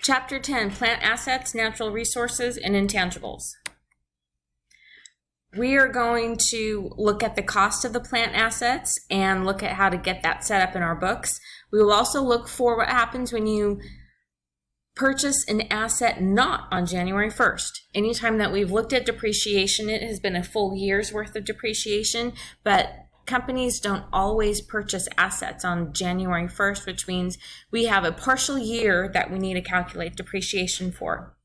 Chapter 10, Plant Assets, Natural Resources, and Intangibles. We are going to look at the cost of the plant assets and look at how to get that set up in our books. We will also look for what happens when you purchase an asset not on January 1st. Anytime that we've looked at depreciation, it has been a full year's worth of depreciation, but companies don't always purchase assets on January 1st, which means we have a partial year that we need to calculate depreciation for.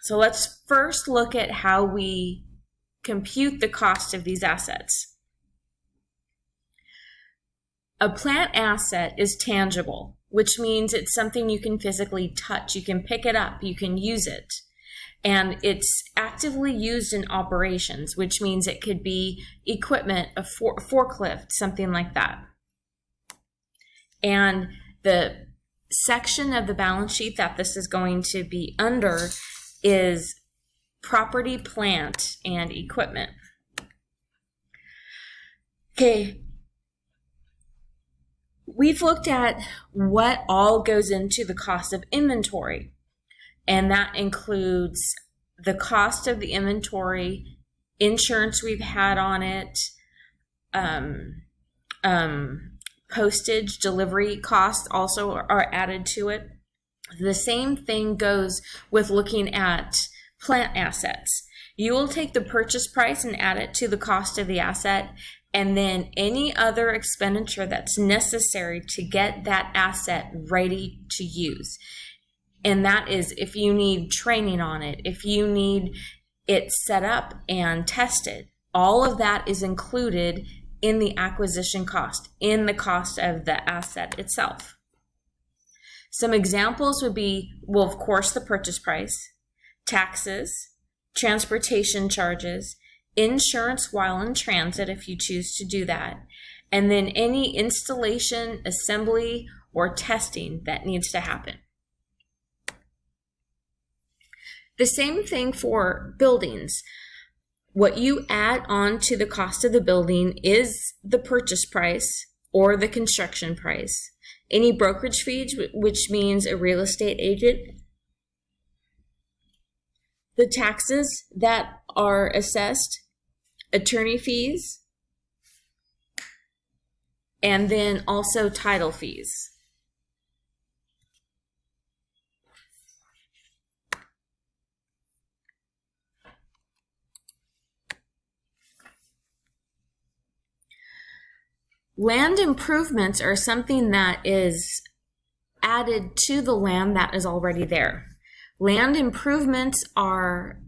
So let's first look at how we compute the cost of these assets. A plant asset is tangible, which means it's something you can physically touch. You can pick it up, you can use it. And it's actively used in operations, which means it could be equipment, a forklift, something like that. And the section of the balance sheet that this is going to be under is property, plant, and equipment. Okay. We've looked at what all goes into the cost of inventory. And that includes the cost of the inventory, insurance we've had on it, postage, delivery costs also are added to it. The same thing goes with looking at plant assets. You will take the purchase price and add it to the cost of the asset, and then any other expenditure that's necessary to get that asset ready to use. And that is if you need training on it, if you need it set up and tested, all of that is included in the acquisition cost, in the cost of the asset itself. Some examples would be, well, of course, the purchase price, taxes, transportation charges, insurance while in transit if you choose to do that, and then any installation, assembly, or testing that needs to happen. The same thing for buildings. What you add on to the cost of the building is the purchase price or the construction price. Any brokerage fees, which means a real estate agent. The taxes that are assessed, attorney fees, and then also title fees. Land improvements are something that is added to the land that is already there. Land improvements are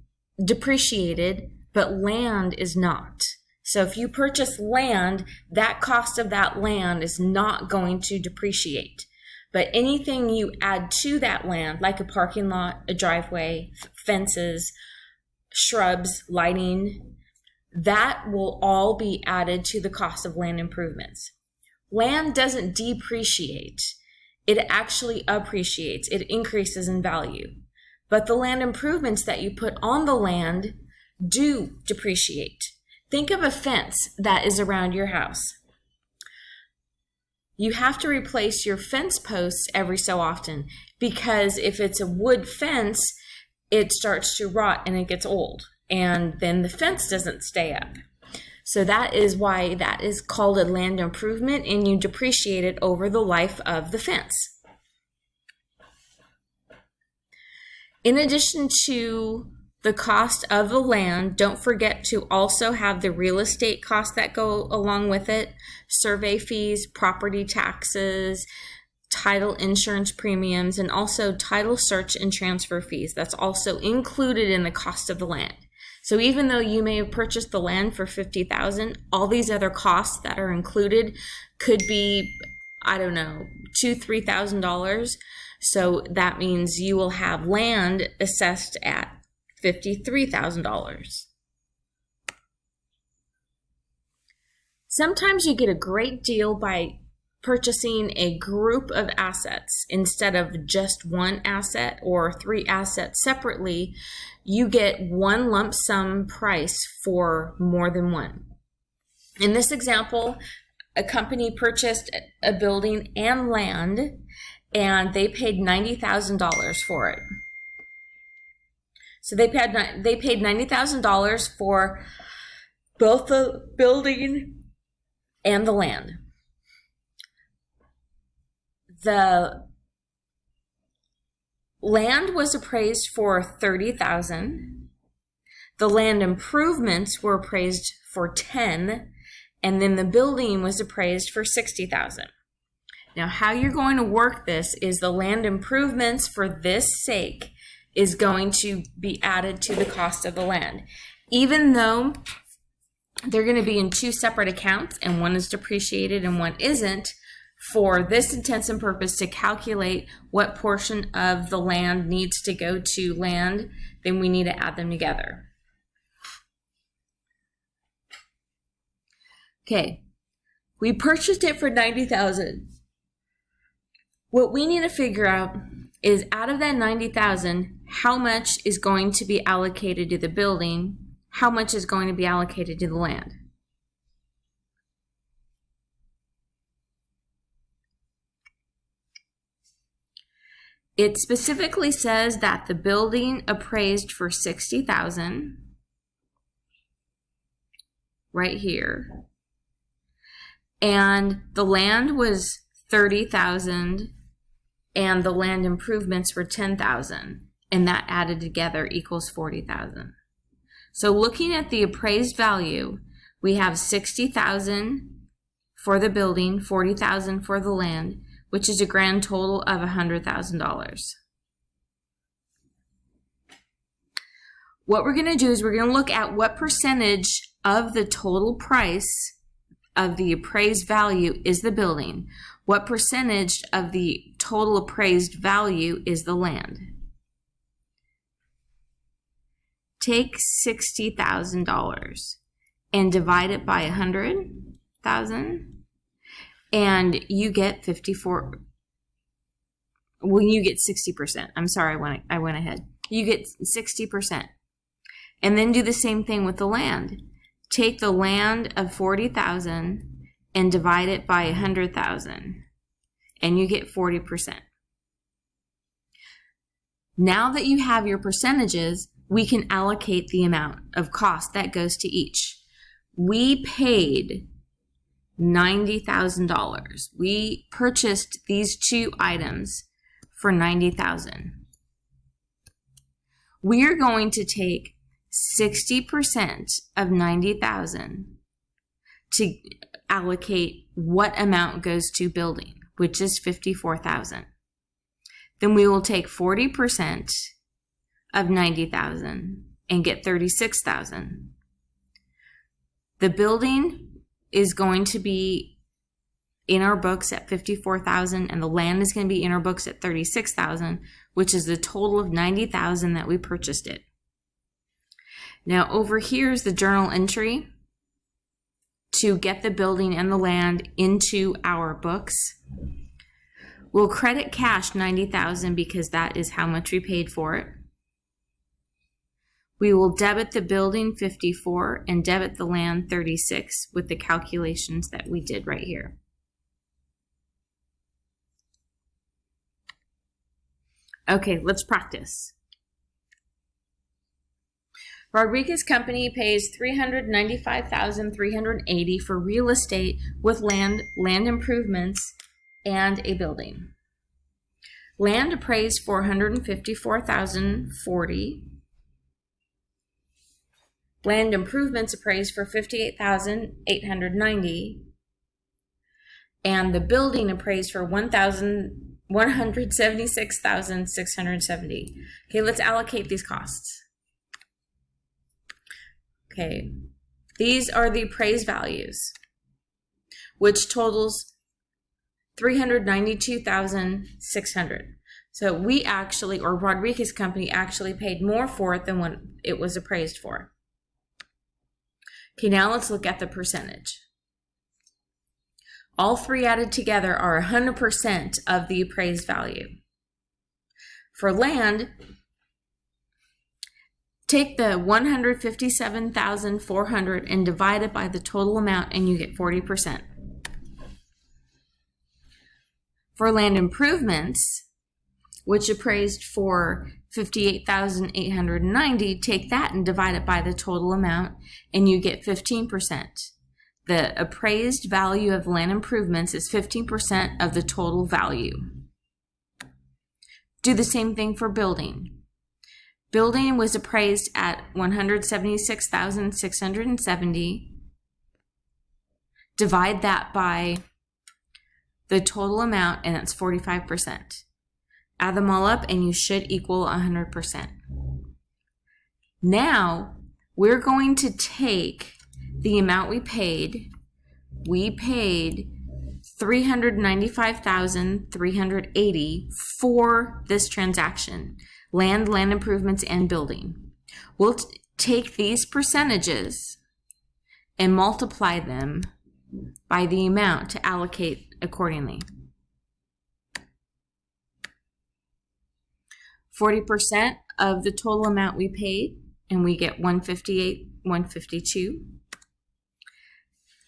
depreciated, but land is not. So if you purchase land, that cost of that land is not going to depreciate. But anything you add to that land, like a parking lot, a driveway, fences, shrubs, lighting, that will all be added to the cost of land improvements. Land doesn't depreciate. It actually appreciates. It increases in value. But the land improvements that you put on the land do depreciate. Think of a fence that is around your house. You have to replace your fence posts every so often because if it's a wood fence, it starts to rot and it gets old. And then the fence doesn't stay up. So that is why that is called a land improvement, and you depreciate it over the life of the fence. In addition to the cost of the land, don't forget to also have the real estate costs that go along with it, survey fees, property taxes, title insurance premiums, and also title search and transfer fees. That's also included in the cost of the land. So even though you may have purchased the land for $50,000, all these other costs that are included could be, I don't know, $2,000, $3,000. So that means you will have land assessed at $53,000. Sometimes you get a great deal by purchasing a group of assets instead of just one asset or 3 assets separately. You get one lump sum price for more than one. In this example, a company purchased a building and land, and they paid $90,000 for it. So they paid $90,000 for both the building and the land. The land was appraised for $30,000. The land improvements were appraised for $10,000, and then the building was appraised for $60,000. Now, how you're going to work this is the land improvements for this sake is going to be added to the cost of the land. Even though they're going to be in two separate accounts and one is depreciated and one isn't, for this intents and purpose to calculate what portion of the land needs to go to land, then we need to add them together. Okay, we purchased it for $90,000. What we need to figure out is out of that $90,000, how much is going to be allocated to the building, how much is going to be allocated to the land. It specifically says that the building appraised for $60,000 right here. And the land was $30,000 and the land improvements were $10,000, and that added together equals $40,000. So looking at the appraised value, we have $60,000 for the building, $40,000 for the land, which is a grand total of $100,000. What we're going to do is we're going to look at what percentage of the total price of the appraised value is the building. What percentage of the total appraised value is the land? Take $60,000 and divide it by 100,000. And you get 54. When you get 60%. I'm sorry, I went ahead. You get 60%. And then do the same thing with the land. Take the land of 40,000 and divide it by 100,000, and you get 40%. Now that you have your percentages, we can allocate the amount of cost that goes to each. We paid $90,000. We purchased these two items for $90,000. We are going to take 60% of $90,000 to allocate what amount goes to building, which is $54,000. Then we will take 40% of $90,000 and get $36,000. The building is going to be in our books at $54,000, and the land is going to be in our books at $36,000, which is the total of $90,000 that we purchased it. Now over here is the journal entry to get the building and the land into our books. We'll credit cash $90,000 because that is how much we paid for it. We will debit the building $54,000 and debit the land $36,000 with the calculations that we did right here. Okay, let's practice. Rodriguez Company pays $395,380 for real estate with land improvements, and a building. Land appraised for $154,040. Land improvements appraised for $58,890. And the building appraised for $176,670. Okay, let's allocate these costs. Okay, these are the appraised values, which totals $392,600. So we actually, or Rodriguez Company actually paid more for it than what it was appraised for. Okay, now let's look at the percentage. All three added together are 100% of the appraised value. For land, take the $157,400 and divide it by the total amount, and you get 40%. For land improvements, which appraised for $58,890, take that and divide it by the total amount, and you get 15%. The appraised value of land improvements is 15% of the total value. Do the same thing for building. Building was appraised at $176,670. Divide that by the total amount, and that's 45%. Add them all up, and you should equal 100%. Now, we're going to take the amount we paid. We paid $395,380 for this transaction. Land improvements, and building. We'll take these percentages and multiply them by the amount to allocate accordingly. 40% of the total amount we paid, and we get $158,152.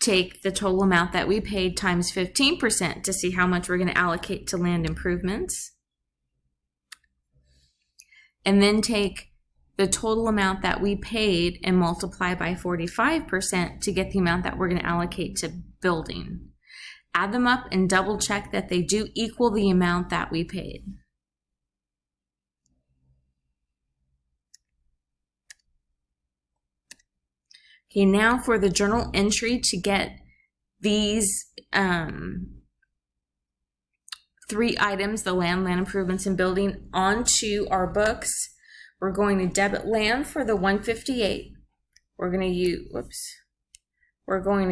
Take the total amount that we paid times 15% to see how much we're going to allocate to land improvements. And then take the total amount that we paid and multiply by 45% to get the amount that we're going to allocate to building. Add them up and double check that they do equal the amount that we paid. Okay, now for the journal entry to get these three items, the land improvements, and building, onto our books. We're going to debit land for the $158. We're going to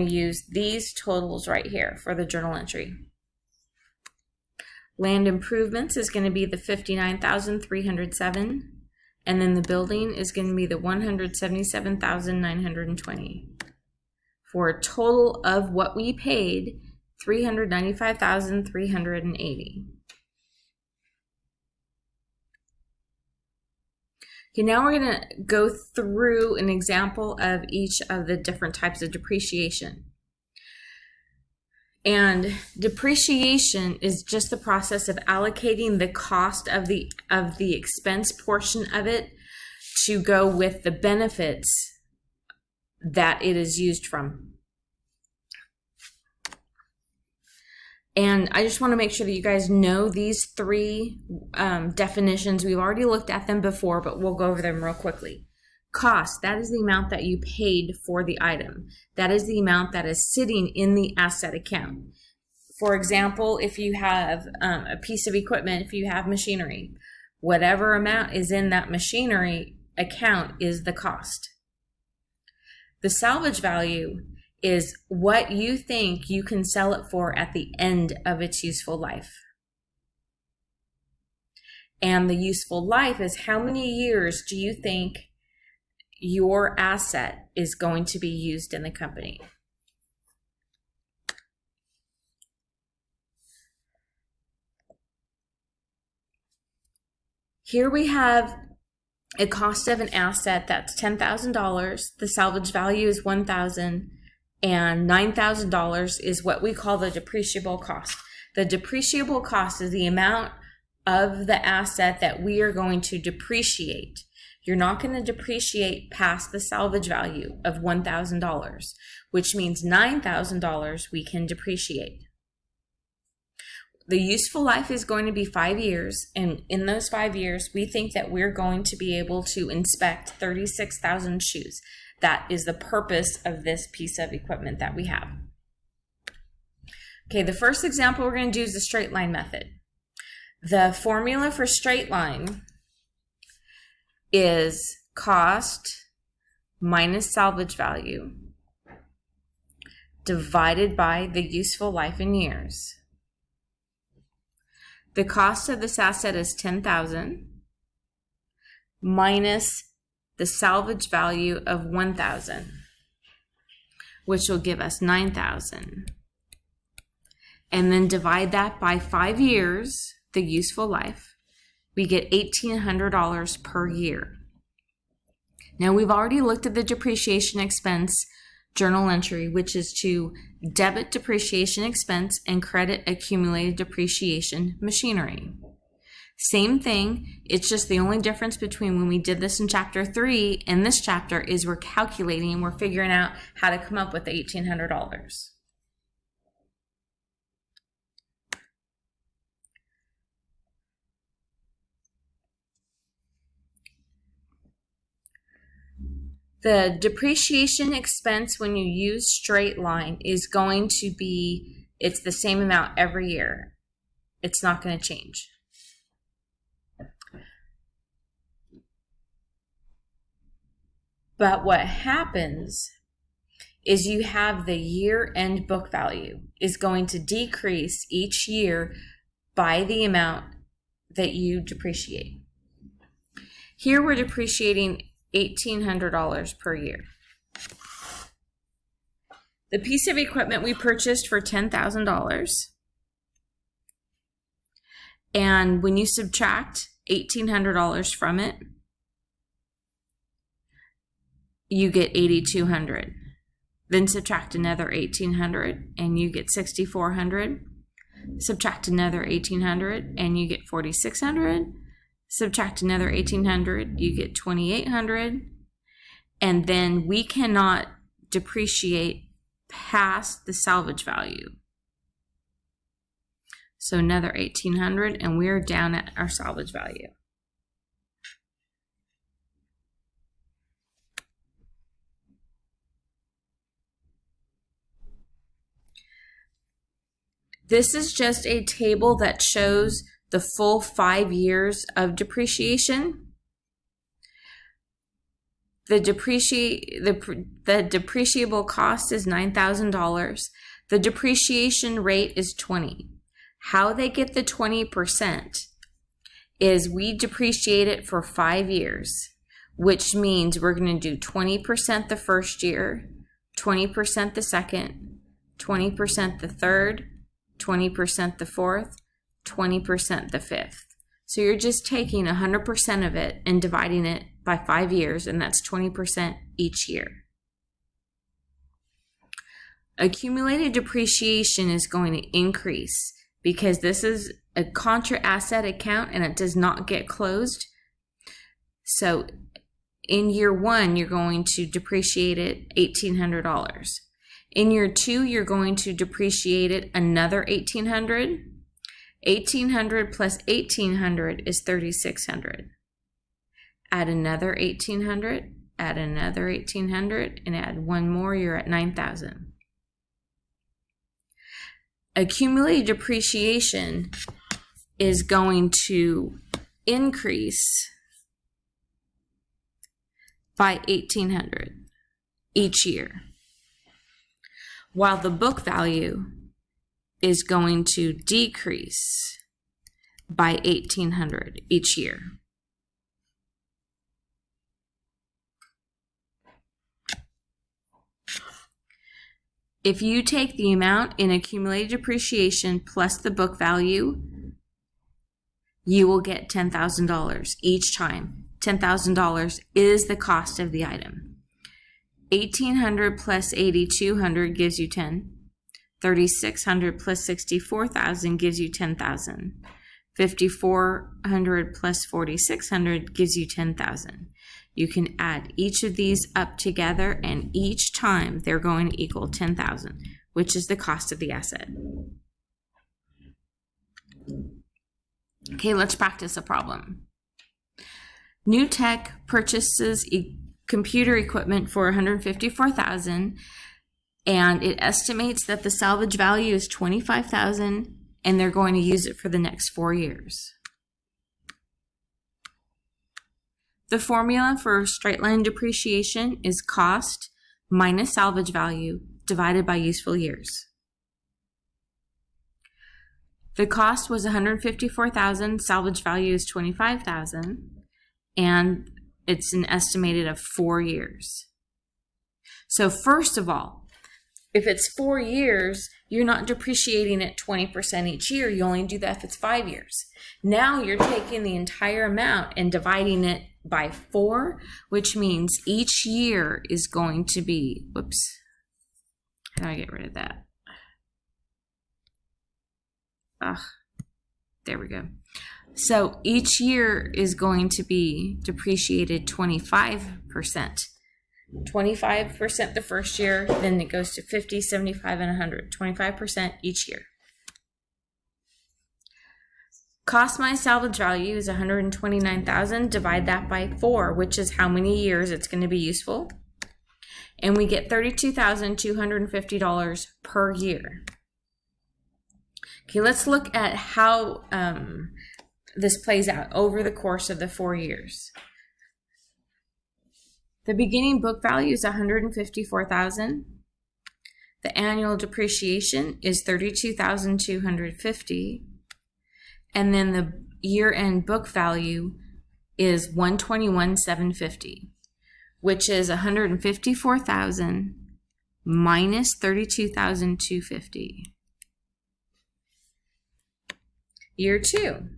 use these totals right here for the journal entry. Land improvements is going to be the $59,307, and then the building is going to be the $177,920, for a total of what we paid, $395,380. Okay, now we're going to go through an example of each of the different types of depreciation. And depreciation is just the process of allocating the cost of the expense portion of it to go with the benefits that it is used from. And I just want to make sure that you guys know these three definitions. We've already looked at them before, but we'll go over them real quickly. Cost, that is the amount that you paid for the item. That is the amount that is sitting in the asset account. For example, if you have a piece of equipment, if you have machinery, whatever amount is in that machinery account is the cost. The salvage value is what you think you can sell it for at the end of its useful life. And the useful life is how many years do you think your asset is going to be used in the company. Here we have a cost of an asset that's $10,000. The salvage value is $1,000. And $9,000 is what we call the depreciable cost. The depreciable cost is the amount of the asset that we are going to depreciate. You're not going to depreciate past the salvage value of $1,000, which means $9,000 we can depreciate. The useful life is going to be 5 years, and in those 5 years, we think that we're going to be able to inspect 36,000 shoes. That is the purpose of this piece of equipment that we have. Okay, the first example we're going to do is the straight line method. The formula for straight line is cost minus salvage value divided by the useful life in years. The cost of this asset is $10,000 minus the salvage value of $1,000, which will give us $9,000. And then divide that by 5 years, the useful life. We get $1,800 per year. Now we've already looked at the depreciation expense journal entry, which is to debit depreciation expense and credit accumulated depreciation machinery. Same thing, it's just the only difference between when we did this in chapter 3 and this chapter is we're calculating and we're figuring out how to come up with the $1,800. The depreciation expense when you use straight line is going to be, it's the same amount every year. It's not going to change. But what happens is you have the year-end book value is going to decrease each year by the amount that you depreciate. Here we're depreciating $1,800 per year. The piece of equipment we purchased for $10,000, and when you subtract $1,800 from it, you get $8,200. Then subtract another $1,800 and you get $6,400. Subtract another $1,800 and you get $4,600. Subtract another $1,800, you get $2,800. And then we cannot depreciate past the salvage value. So another $1,800 and we're down at our salvage value. This is just a table that shows the full 5 years of depreciation. The depreciable cost is $9,000. The depreciation rate is 20. How they get the 20% is we depreciate it for 5 years, which means we're going to do 20% the first year, 20% the second, 20% the third, 20% the fourth, 20% the fifth. So you're just taking 100% of it and dividing it by 5 years, and that's 20% each year. Accumulated depreciation is going to increase because this is a contra asset account and it does not get closed. So in year 1, you're going to depreciate it $1,800. In year 2, you're going to depreciate it another $1,800. 1,800 plus 1,800 is 3,600. Add another 1,800, add another 1,800, and add one more, you're at 9,000. Accumulated depreciation is going to increase by 1,800 each year, while the book value is going to decrease by 1,800 each year. If you take the amount in accumulated depreciation plus the book value, you will get $10,000 each time. $10,000 is the cost of the item. 1,800 plus 8,200 gives you 10. 3,600 plus 64,000 gives you 10,000. 5,400 plus 4,600 gives you 10,000. You can add each of these up together, and each time they're going to equal 10,000, which is the cost of the asset. Okay, let's practice a problem. New Tech purchases computer equipment for $154,000, and it estimates that the salvage value is $25,000, and they're going to use it for the next 4 years. The formula for straight line depreciation is cost minus salvage value divided by useful years. The cost was $154,000, salvage value is $25,000, and it's an estimated of 4 years. So first of all, if it's 4 years, you're not depreciating it 20% each year. You only do that if it's 5 years. Now you're taking the entire amount and dividing it by 4, which means each year is going to be, How do I get rid of that? There we go. So each year is going to be depreciated 25%. 25% the first year, then it goes to 50, 75, and 100. 25% each year. Cost minus salvage value is $129,000. Divide that by 4, which is how many years it's going to be useful. And we get $32,250 per year. Okay, let's look at how this plays out over the course of the 4 years. The beginning book value is $154,000. The annual depreciation is $32,250. And then the year-end book value is $121,750, which is $154,000 minus $32,250. Year 2.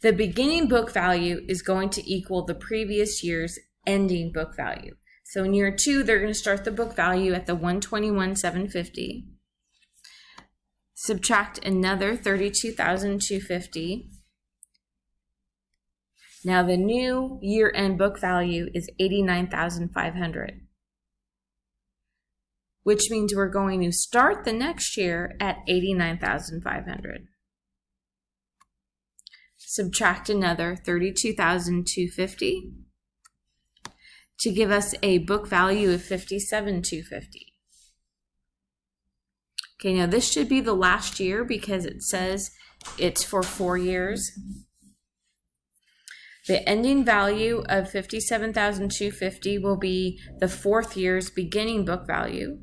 The beginning book value is going to equal the previous year's ending book value. So in year 2, they're going to start the book value at the $121,750. Subtract another $32,250. Now the new year-end book value is $89,500, which means we're going to start the next year at $89,500. Subtract another $32,250 to give us a book value of $57,250. Okay, now this should be the last year because it says it's for 4 years. The ending value of $57,250 will be the 4th year's beginning book value.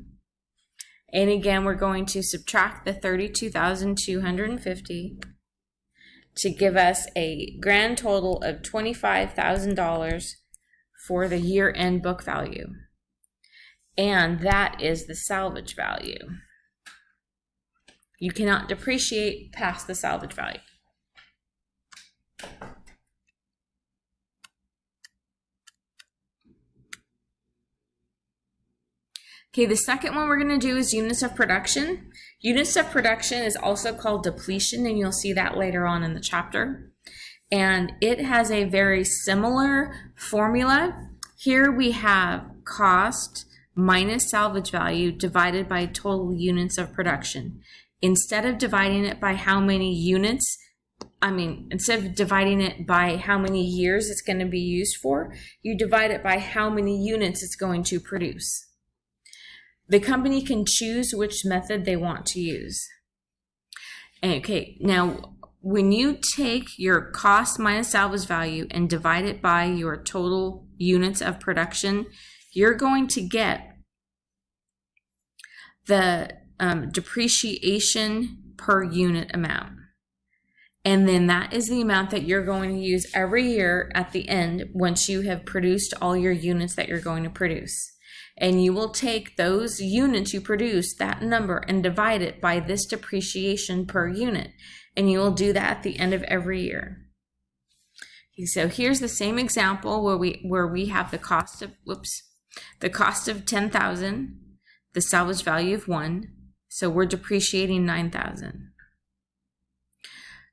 And again, we're going to subtract the $32,250 to give us a grand total of $25,000 for the year-end book value. And that is the salvage value. You cannot depreciate past the salvage value. Okay, the second one we're going to do is units of production. Units of production is also called depletion, and you'll see that later on in the chapter. And it has a very similar formula. Here we have cost minus salvage value divided by total units of production. Instead of dividing it by how many units, instead of dividing it by how many years it's going to be used for, you divide it by how many units it's going to produce. The company can choose which method they want to use. Okay, now when you take your cost minus salvage value and divide it by your total units of production, you're going to get the depreciation per unit amount. And then that is the amount that you're going to use every year at the end once you have produced all your units that you're going to produce. And you will take those units you produce, that number, and divide it by this depreciation per unit. And you will do that at the end of every year. Okay, so here's the same example where we have the cost of $10,000, the salvage value of 1. So we're depreciating $9,000.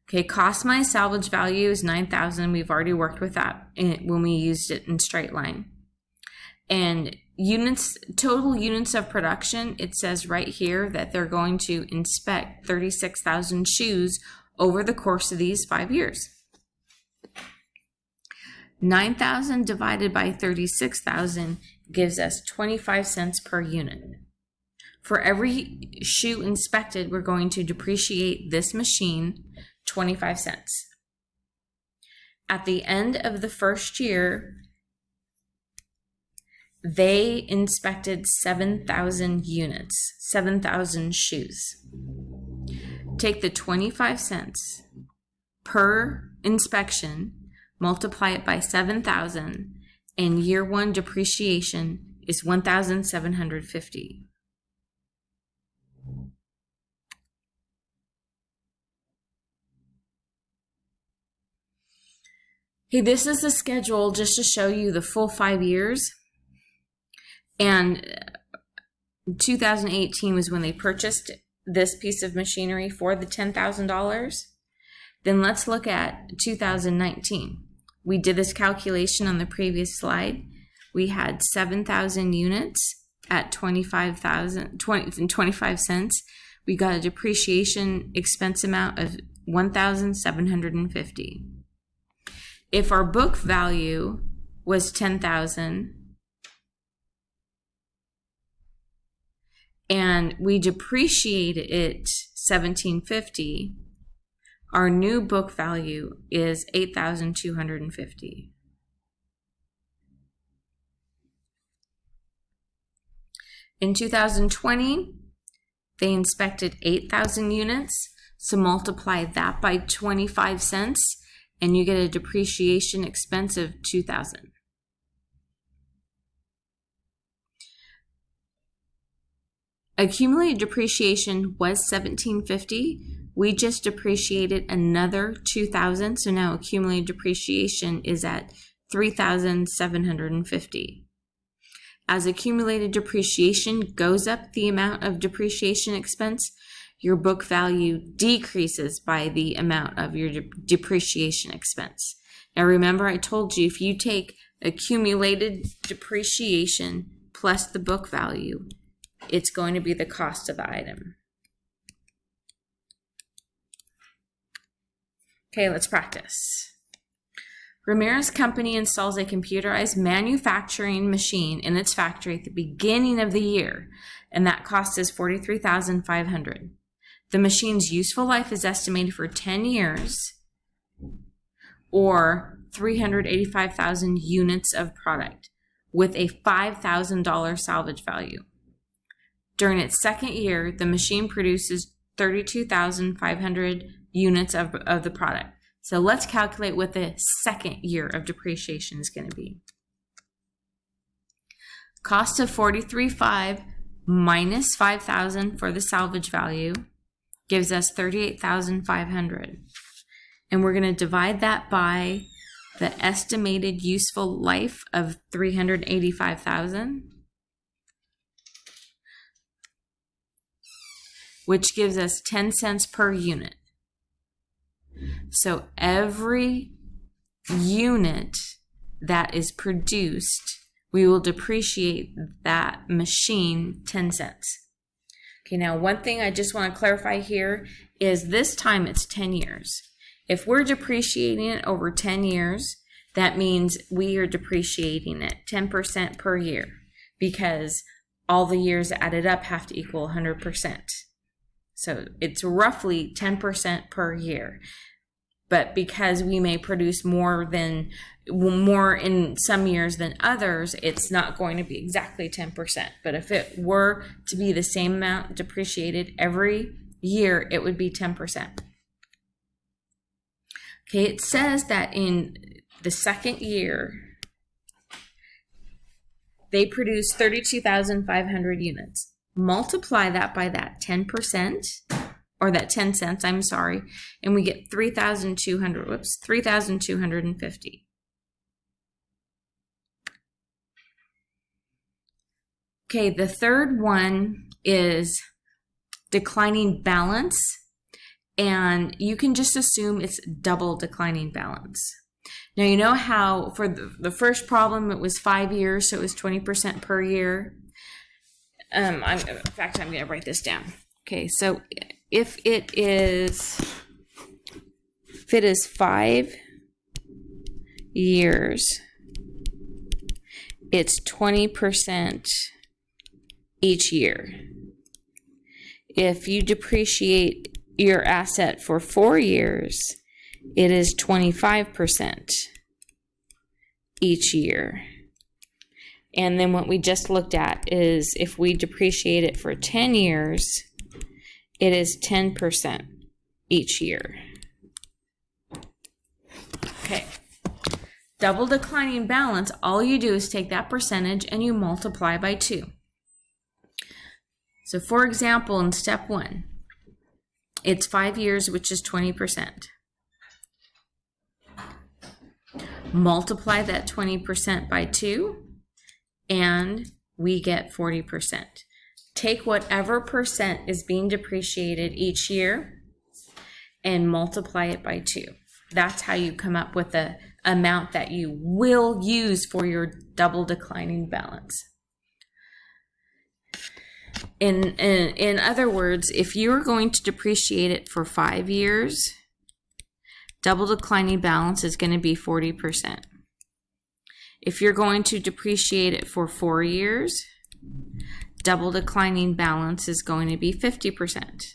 Okay, cost minus salvage value is $9,000. We've already worked with that when we used it in straight line. And total units of production, it says right here that they're going to inspect 36,000 shoes over the course of these 5 years. 9,000 divided by 36,000 gives us 25 cents per unit. For every shoe inspected, we're going to depreciate this machine 25 cents. At the end of the first year, they inspected 7,000 units, 7,000 shoes. Take the 25 cents per inspection, multiply it by 7,000, and year 1 depreciation is $1,750. Okay, this is the schedule just to show you the full 5 years. And 2018 was when they purchased this piece of machinery for the $10,000. Then let's look at 2019. We did this calculation on the previous slide. We had 7,000 units at 25 cents. We got a depreciation expense amount of 1,750. If our book value was 10,000 and we depreciated it 1,750, our new book value is 8,250. In 2020, they inspected 8,000 units, so multiply that by 25 cents, and you get a depreciation expense of 2,000. Accumulated depreciation was 1,750. We just depreciated another 2,000, so now accumulated depreciation is at 3,750. As accumulated depreciation goes up the amount of depreciation expense, your book value decreases by the amount of your depreciation expense. Now remember, I told you if you take accumulated depreciation plus the book value, it's going to be the cost of the item. Okay, let's practice. Ramirez Company installs a computerized manufacturing machine in its factory at the beginning of the year, and that cost is $43,500. The machine's useful life is estimated for 10 years or 385,000 units of product with a $5,000 salvage value. During its second year, the machine produces 32,500 units of the product. So let's calculate what the second year of depreciation is going to be. Cost of $43,500 minus $5,000 for the salvage value gives us $38,500. And we're going to divide that by the estimated useful life of 385,000, which gives us 10 cents per unit. So every unit that is produced, we will depreciate that machine 10 cents. Okay, now one thing I just want to clarify here is this time it's 10 years. If we're depreciating it over 10 years, that means we are depreciating it 10% per year because all the years added up have to equal 100%. So it's roughly 10% per year. But because we may produce more in some years than others, it's not going to be exactly 10%. But if it were to be the same amount depreciated every year, it would be 10%. Okay, it says that in the second year, they produce 32,500 units. Multiply that by that 10%, or that 10 cents, I'm sorry, and we get 3,250. Okay, the third one is declining balance, and you can just assume it's double declining balance. Now, you know how for the first problem, it was 5 years, so it was 20% per year. In fact, I'm going to write this down. Okay, so if it is 5 years, it's 20% each year. If you depreciate your asset for 4 years, it is 25% each year. And then what we just looked at is if we depreciate it for 10 years, it is 10% each year. Okay. Double declining balance, all you do is take that percentage and you multiply by 2. So for example, in step 1, it's 5 years, which is 20%. Multiply that 20% by 2, and we get 40%. take whatever percent is being depreciated each year and multiply it by 2. That's how you come up with the amount that you will use for your double declining balance. In other words, if you are going to depreciate it for 5 years, double declining balance is going to be 40%. If you're going to depreciate it for 4 years, double declining balance is going to be 50%.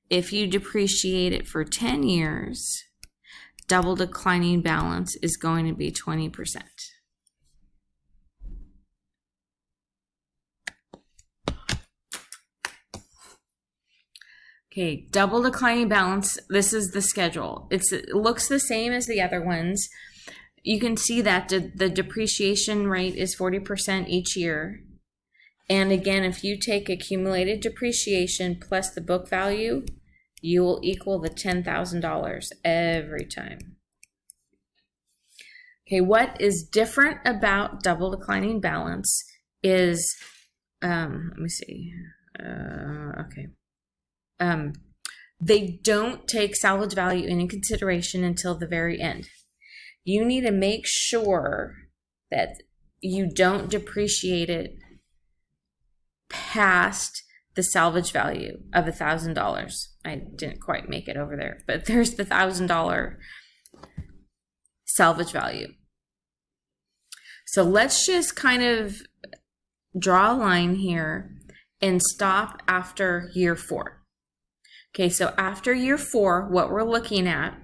If you depreciate it for 10 years, double declining balance is going to be 20%. Okay, double declining balance, this is the schedule. It looks the same as the other ones. You can see that the depreciation rate is 40% each year. And again, if you take accumulated depreciation plus the book value, you will equal the $10,000 every time. Okay, what is different about double declining balance is, let me see, they don't take salvage value into consideration until the very end. You need to make sure that you don't depreciate it past the salvage value of $1,000. I didn't quite make it over there, but there's the $1,000 salvage value. So let's just kind of draw a line here and stop after year 4. Okay, so after year 4, what we're looking at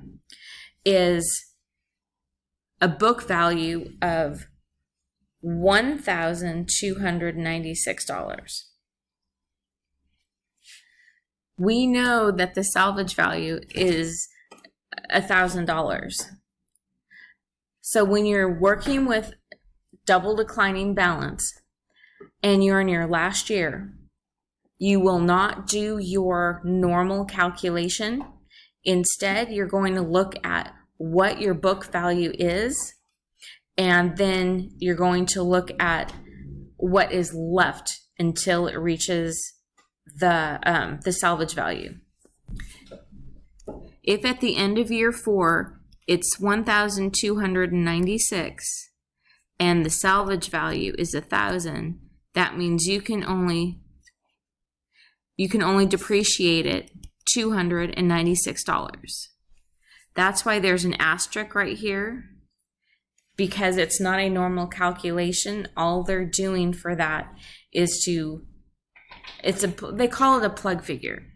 is a book value of $1,296. We know that the salvage value is $1,000. So when you're working with double declining balance and you're in your last year, you will not do your normal calculation. Instead, you're going to look at what your book value is, and then you're going to look at what is left until it reaches the salvage value. If at the end of year 4 it's 1,296 and the salvage value is 1,000, that means you can only depreciate it $296. That's why there's an asterisk right here, because it's not a normal calculation. All they're doing for that is they call it a plug figure.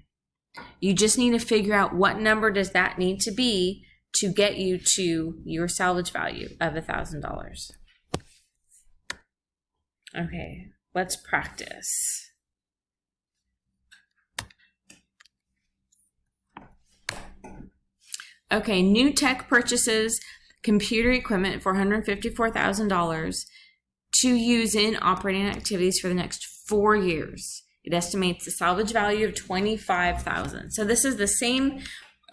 You just need to figure out what number does that need to be to get you to your salvage value of $1,000. Okay, let's practice. Okay, new tech purchases computer equipment for $154,000 to use in operating activities for the next 4 years. It estimates the salvage value of $25,000. So this is the same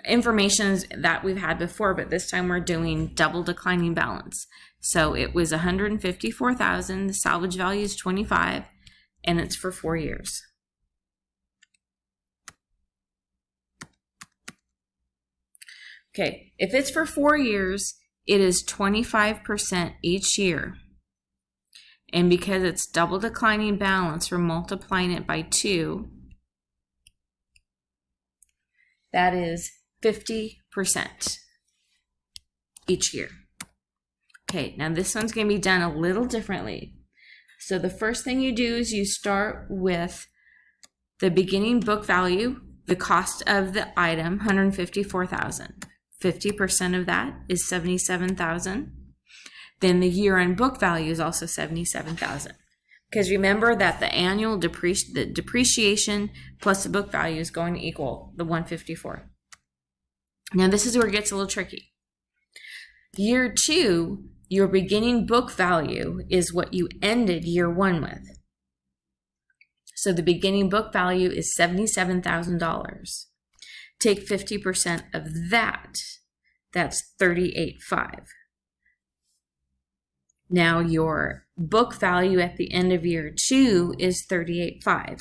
information that we've had before, but this time we're doing double declining balance. So it was $154,000, the salvage value is $25,000, and it's for 4 years. Okay, if it's for 4 years, it is 25% each year. And because it's double declining balance, we're multiplying it by 2. That is 50% each year. Okay, now this one's going to be done a little differently. So the first thing you do is you start with the beginning book value, the cost of the item, $154,000. 50% of that is $77,000. Then the year-end book value is also $77,000. Because remember that the annual depreciation plus the book value is going to equal the $154,000. Now this is where it gets a little tricky. Year 2, your beginning book value is what you ended year 1 with. So the beginning book value is $77,000. Take 50% of that. That's $38,500. Now your book value at the end of year 2 is $38,500,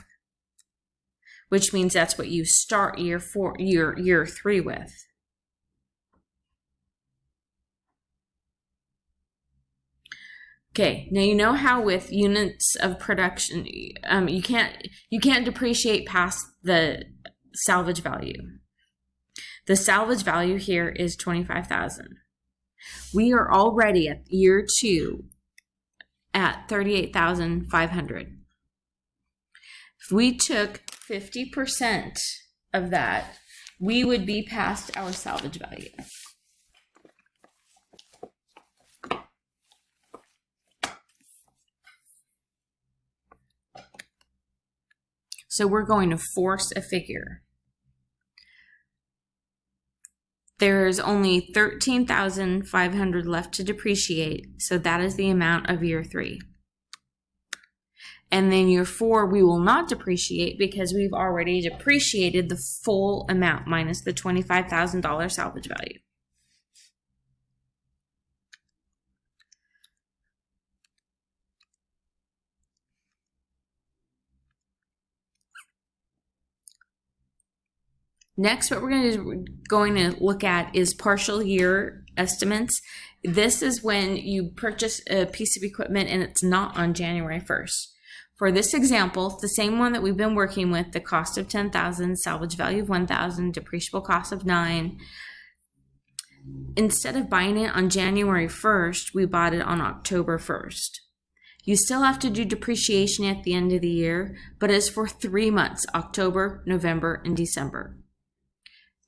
which means that's what you start year 3 with. Okay, now you know how with units of production, you can't depreciate past the salvage value. The salvage value here is $25,000. We are already at year 2 at $38,500. If we took 50% of that, we would be past our salvage value. So we're going to force a figure. There's only $13,500 left to depreciate, so that is the amount of year 3. And then year 4, we will not depreciate because we've already depreciated the full amount minus the $25,000 salvage value. Next, what we're going to look at is partial year estimates. This is when you purchase a piece of equipment and it's not on January 1st. For this example, the same one that we've been working with, the cost of $10,000, salvage value of $1,000, depreciable cost of $9,000. Instead of buying it on January 1st, we bought it on October 1st. You still have to do depreciation at the end of the year, but it's for 3 months, October, November, and December.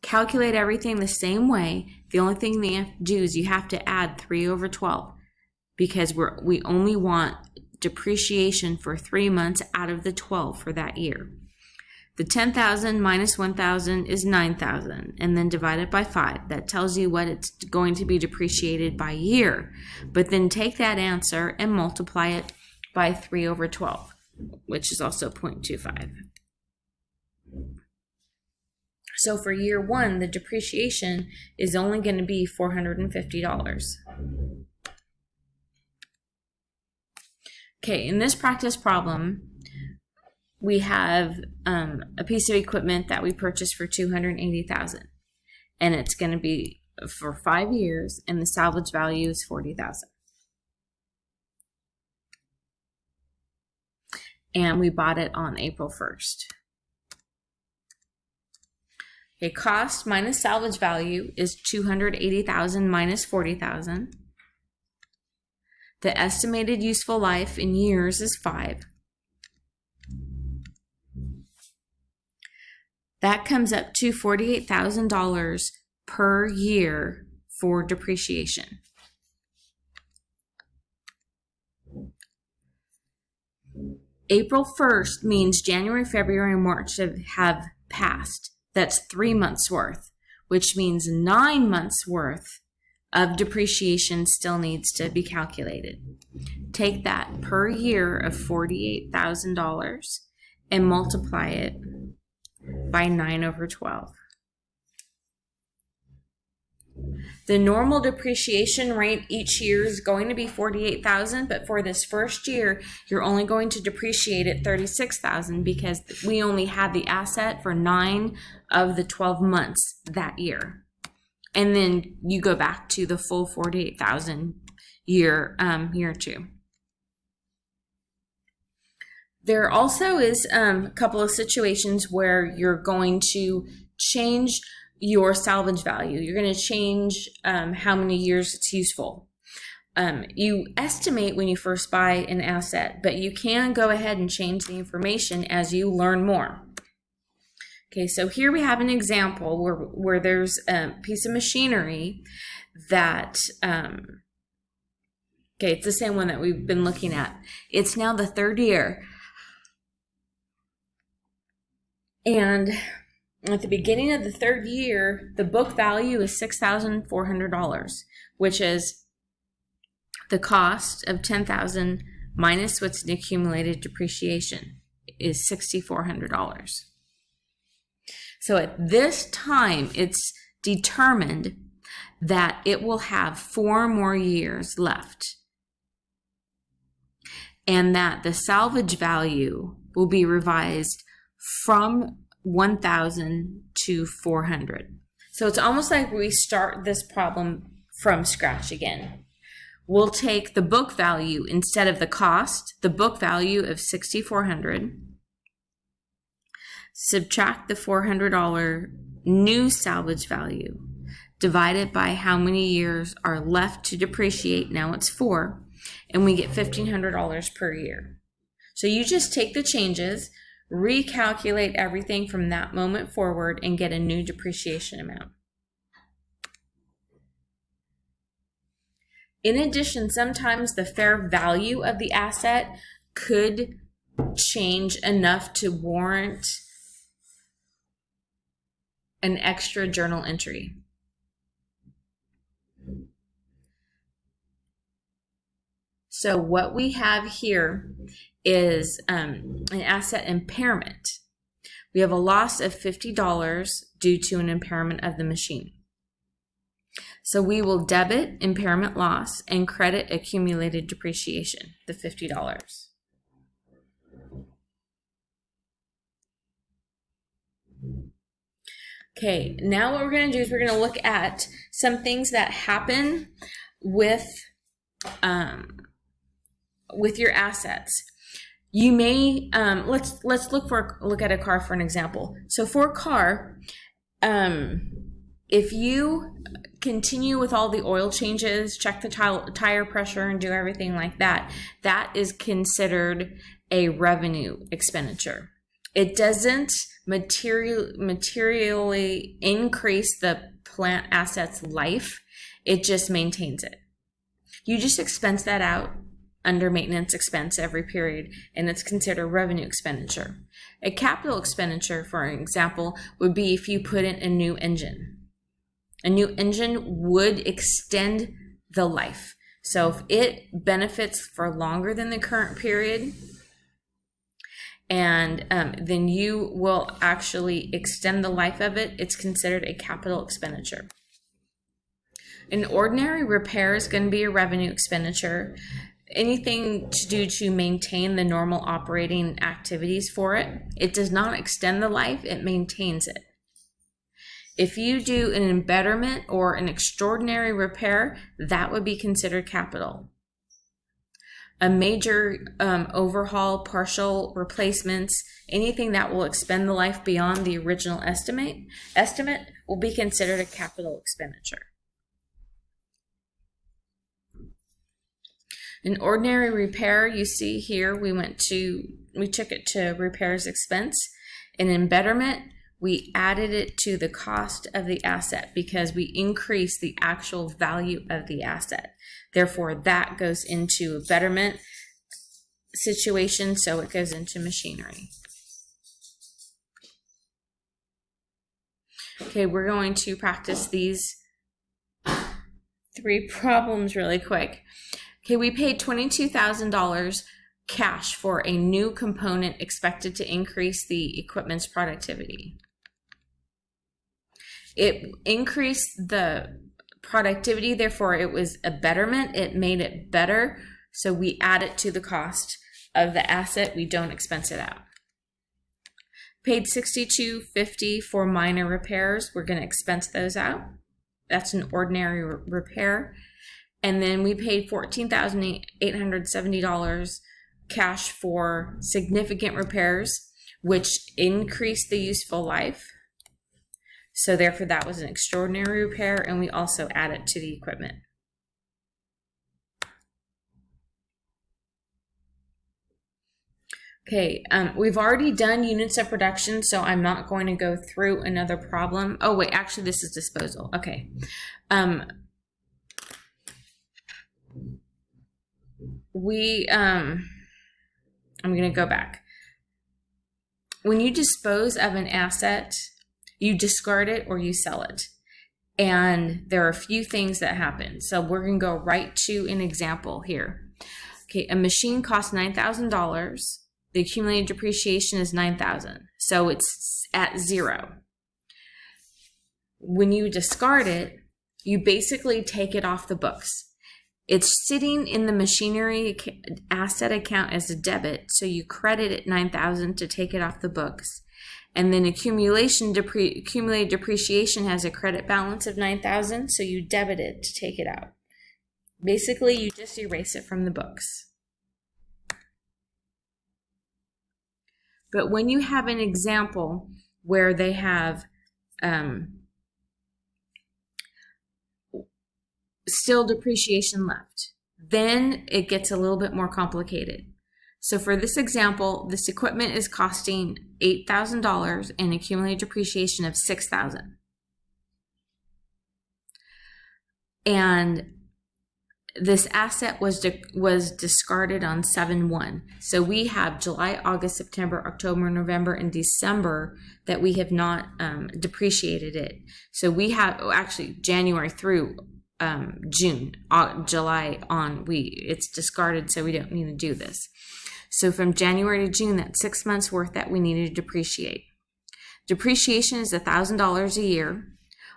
Calculate everything the same way. The only thing that you have to do is you have to add 3/12 because we only want depreciation for 3 months out of the 12 for that year. The $10,000 minus $1,000 is $9,000, and then divide it by 5. That tells you what it's going to be depreciated by year. But then take that answer and multiply it by 3/12, which is also 0.25. So for year 1, the depreciation is only going to be $450. Okay, in this practice problem, we have a piece of equipment that we purchased for $280,000, and it's going to be for 5 years, and the salvage value is $40,000. And we bought it on April 1st. Okay, cost minus salvage value is $280,000 minus $40,000. The estimated useful life in years is 5. That comes up to $48,000 per year for depreciation. April 1st means January, February, and March have passed. That's 3 months worth, which means 9 months worth of depreciation still needs to be calculated. Take that per year of $48,000 and multiply it by 9/12. The normal depreciation rate each year is going to be $48,000, but for this first year, you're only going to depreciate at $36,000 because we only had the asset for 9 of the 12 months that year. And then you go back to the full $48,000 year 2. There also is a couple of situations where you're going to change your salvage value. You're going to change how many years it's useful. You estimate when you first buy an asset, but you can go ahead and change the information as you learn more. Okay, so here we have an example where there's a piece of machinery that, okay, it's the same one that we've been looking at. It's now the 3rd year. And at the beginning of the 3rd year, the book value is $6,400, which is the cost of $10,000 minus what's in accumulated depreciation is $6,400. So at this time, it's determined that it will have 4 more years left. and that the salvage value will be revised from 1,000 to 400. So it's almost like we start this problem from scratch again. We'll take the book value instead of the cost, the book value of $6,400, subtract the $400 new salvage value, divide it by how many years are left to depreciate, now it's 4, and we get $1,500 per year. So you just take the changes, recalculate everything from that moment forward, and get a new depreciation amount. In addition, sometimes the fair value of the asset could change enough to warrant an extra journal entry. So what we have here is an asset impairment. We have a loss of $50 due to an impairment of the machine. So we will debit impairment loss and credit accumulated depreciation, the $50. Okay, now what we're going to do is we're going to look at some things that happen with your assets. You may let's look at a car for an example. So for a car, if you continue with all the oil changes, check the tire pressure, and do everything like that, that is considered a revenue expenditure. It doesn't materially increase the plant asset's life. It just maintains it. You just expense that out under maintenance expense every period, and it's considered revenue expenditure. A capital expenditure, for example, would be if you put in a new engine. A new engine would extend the life. So if it benefits for longer than the current period, and then you will actually extend the life of it, it's considered a capital expenditure. An ordinary repair is going to be a revenue expenditure. Anything to do to maintain the normal operating activities for it. It does not extend the life, it maintains it. If you do an embetterment or an extraordinary repair, that would be considered capital. A major overhaul, partial replacements, anything that will expend the life beyond the original estimate will be considered a capital expenditure. An ordinary repair, you see here, we took it to repairs expense. An embetterment, we added it to the cost of the asset because we increased the actual value of the asset. Therefore, that goes into a betterment situation, so it goes into machinery. Okay, we're going to practice these 3 problems really quick. Okay, we paid $22,000 cash for a new component expected to increase the equipment's productivity. It increased the productivity, therefore it was a betterment. It made it better, so we add it to the cost of the asset. We don't expense it out. Paid $62.50 for minor repairs. We're going to expense those out. That's an ordinary repair. And then we paid $14,870 cash for significant repairs, which increased the useful life. So therefore that was an extraordinary repair, and we also add it to the equipment. Okay, we've already done units of production, so I'm not going to go through another problem. Oh wait, actually this is disposal. Okay. I'm going to go back. When you dispose of an asset, you discard it or you sell it. And there are a few things that happen. So we're going to go right to an example here. Okay, a machine costs $9,000. The accumulated depreciation is $9,000. So it's at 0. When you discard it, you basically take it off the books. It's sitting in the machinery asset account as a debit, so you credit it $9,000 to take it off the books. And then accumulated depreciation has a credit balance of $9,000, so you debit it to take it out. Basically, you just erase it from the books. But when you have an example where they have still depreciation left, then it gets a little bit more complicated. So for this example, this equipment is costing $8,000 and accumulated depreciation of $6,000. And this asset was discarded on 7/1. So we have July, August, September, October, November, and December that we have not depreciated it. So we have actually January through June, July on, it's discarded, so we don't need to do this. So from January to June, that's 6 months worth that we need to depreciate. Depreciation is $1,000 a year.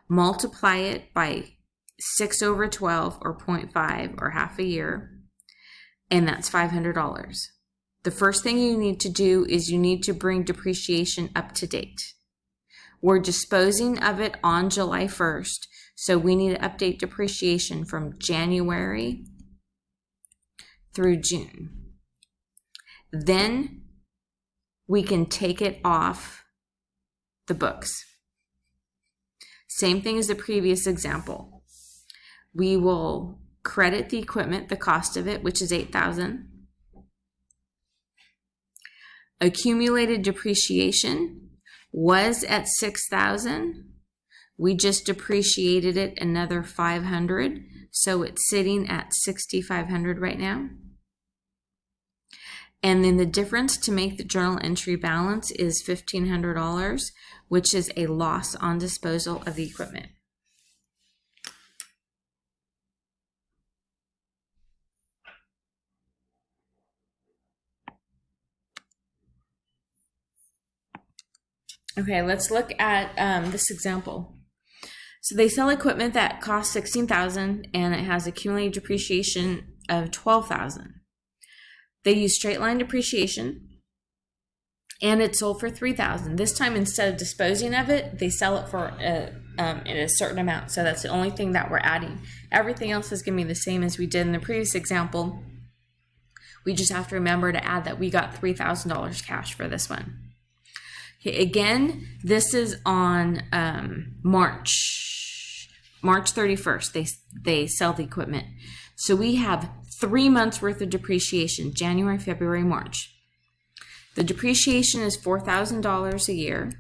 Multiply it by 6/12 or 0.5 or half a year, and that's $500. The first thing you need to do is you need to bring depreciation up to date. We're disposing of it on July 1st, so we need to update depreciation from January through June. Then we can take it off the books. Same thing as the previous example. We will credit the equipment, the cost of it, which is $8,000. Accumulated depreciation was at $6,000. We just depreciated it another $500, so it's sitting at $6,500 right now. And then the difference to make the journal entry balance is $1,500, which is a loss on disposal of the equipment. Okay, let's look at this example. So they sell equipment that costs $16,000 and it has accumulated depreciation of $12,000. They use straight line depreciation and it's sold for $3,000. This time, instead of disposing of it, they sell it for in a certain amount. So that's the only thing that we're adding. Everything else is going to be the same as we did in the previous example. We just have to remember to add that we got $3,000 cash for this one. Okay, again, this is on March 31st. They sell the equipment. So we have 3 months worth of depreciation, January, February, March. The depreciation is $4,000 a year.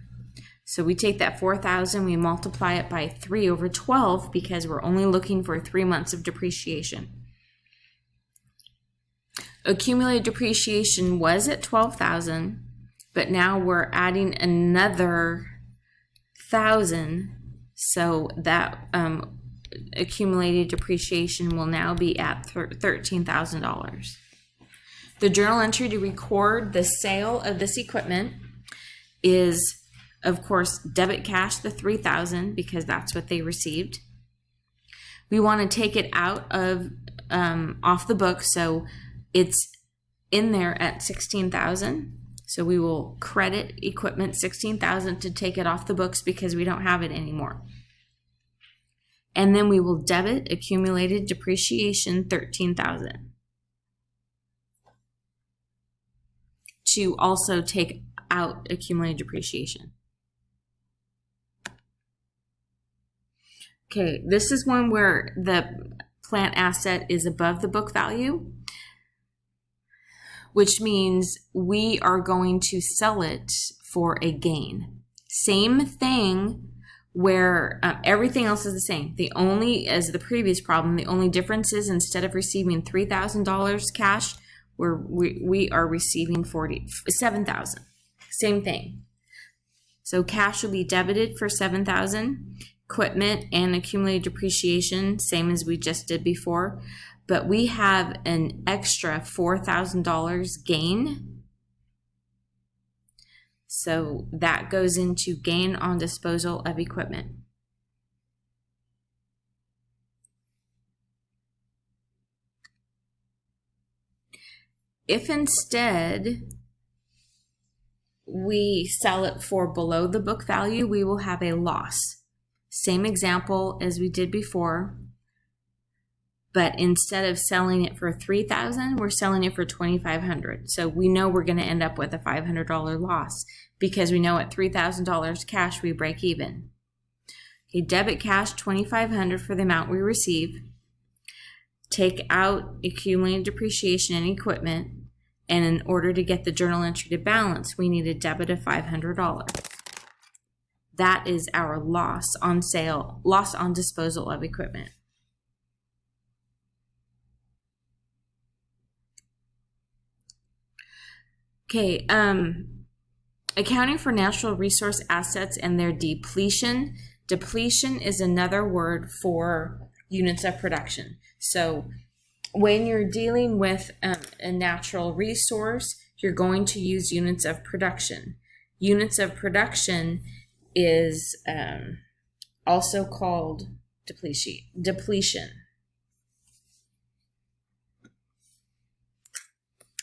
So we take that $4,000, we multiply it by 3/12 because we're only looking for 3 months of depreciation. Accumulated depreciation was at $12,000, but now we're adding another $1,000, so that accumulated depreciation will now be at $13,000. The journal entry to record the sale of this equipment is, of course, debit cash the $3,000 because that's what they received. We want to take it out of off the book, so it's in there at $16,000. So we will credit equipment $16,000 to take it off the books because we don't have it anymore. And then we will debit accumulated depreciation $13,000 to also take out accumulated depreciation. Okay, this is one where the plant asset is above the book value, which means we are going to sell it for a gain. Same thing where everything else is the same. The only, as the previous problem, the only difference is instead of receiving $3,000 cash, we are receiving $7,000. Same thing. So cash will be debited for $7,000. Equipment and accumulated depreciation, same as we just did before. But we have an extra $4,000 gain. So that goes into gain on disposal of equipment. '. . . . If instead we sell it for below the book value, we will have a loss. Same example as we did before, but instead of selling it for $3,000, we're selling it for $2,500. So we know we're going to end up with a $500 loss because we know at $3,000 cash we break even. Okay, debit cash $2,500 for the amount we receive. Take out accumulated depreciation and equipment, and in order to get the journal entry to balance, we need a debit of $500. That is our loss on sale, loss on disposal of equipment. Okay, accounting for natural resource assets and their depletion. Depletion is another word for units of production. So when you're dealing with a natural resource, you're going to use units of production. Units of production is also called depletion.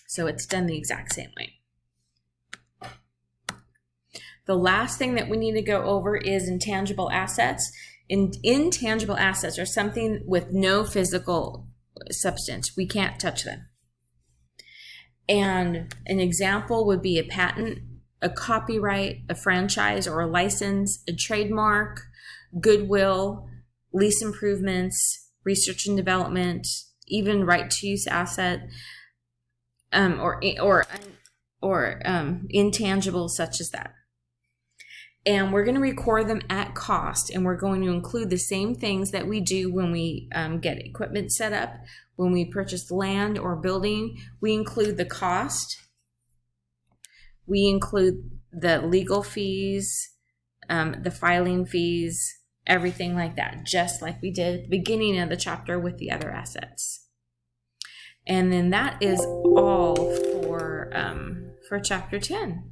So it's done the exact same way. The last thing that we need to go over is intangible assets. Intangible assets are something with no physical substance. We can't touch them. And an example would be a patent, a copyright, a franchise or a license, a trademark, goodwill, lease improvements, research and development, even right to use asset, or intangibles such as that. And we're going to record them at cost, and we're going to include the same things that we do when we get equipment set up. When we purchase land or building, we include the cost. We include the legal fees, the filing fees, everything like that, just like we did at the beginning of the chapter with the other assets. And then that is all for chapter 10.